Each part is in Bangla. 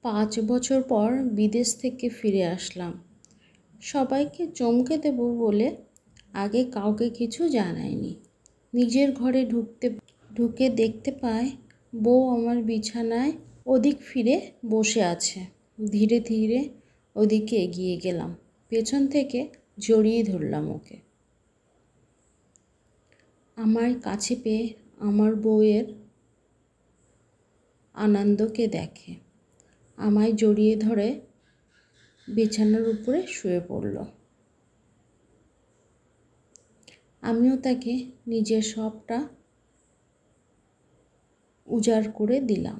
5 বছর পর বিদেশ থেকে ফিরে আসলাম। সবাইকে চমকে দেব বলে আগে কাউকে কিছু জানাইনি। নিজের ঘরে ঢুকে দেখতে পাই বউ আমার বিছানায় ওদিক ফিরে বসে আছে। ধীরে ধীরে ওদিকে এগিয়ে গেলাম, পেছন থেকে জড়িয়ে ধরলাম ওকে। আমার কাছে পেয়ে আমার বউয়ের আনন্দকে দেখে আমায় জড়িয়ে ধরে বিছানার উপরে শুয়ে পড়ল। আমিও তাকে নিজের সবটা উজাড় করে দিলাম।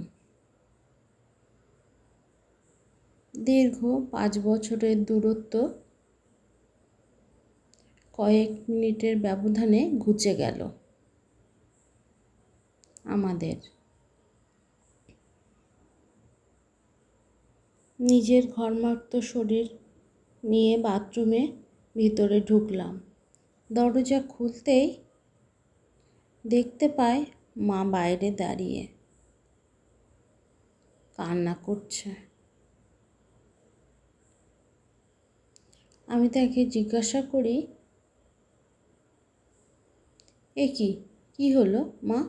দীর্ঘ 5 বছরের দূরত্ব কয়েক মিনিটের ব্যবধানে ঘুচে গেল আমাদের। নিজের ঘর্মাক্ত শরীর নিয়ে বাথরুমে ভিতরে ঢুকলাম। দরজা খুলতেই দেখতে পাই মা বাইরে দাঁড়িয়ে কান্না করছে। আমি তাকে জিজ্ঞাসা করি, এ কি হলো মা?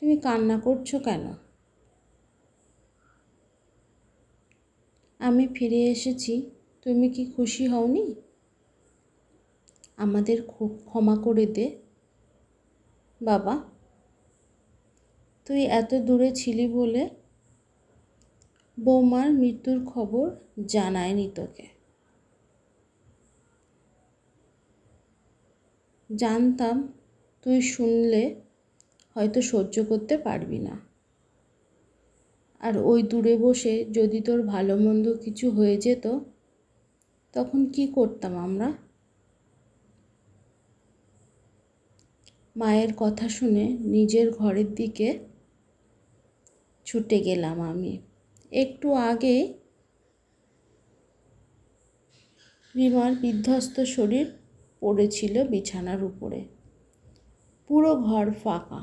তুমি কান্না করছো কেন? আমি ফিরে এসেছি, তুমি কি খুশি হওনি? আমাদের খুব ক্ষমা করে দে বাবা, তুই এত দূরে ছিলি বলে বৌমার মৃত্যুর খবর জানায়নি তোকে। জানতাম তুই শুনলে হয়তো সহ্য করতে পারবি না। আর ওই দূরে বসে যদি তোর ভালো মন্দ কিছু হয়ে যেত, তখন কি করতাম আমরা? মায়ের কথা শুনে নিজের ঘরের দিকে ছুটে গেলাম আমি। একটু আগে রিমার বিধ্বস্ত শরীর পড়েছিল বিছানার উপরে। পুরো ঘর ফাঁকা,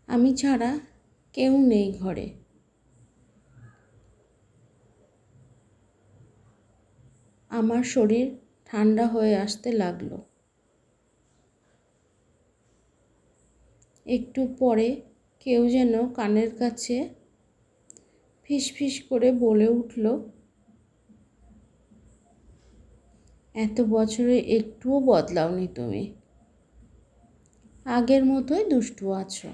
আমি ছাড়া কেউ নেই ঘরে। আমার শরীর ঠান্ডা হয়ে আসতে লাগলো। একটু পরে কেউ যেন কানের কাছে ফিসফিস করে বলে উঠল, এত বছরে একটুও বদলাওনি তুমি, আগের মতোই দুষ্টু আছো।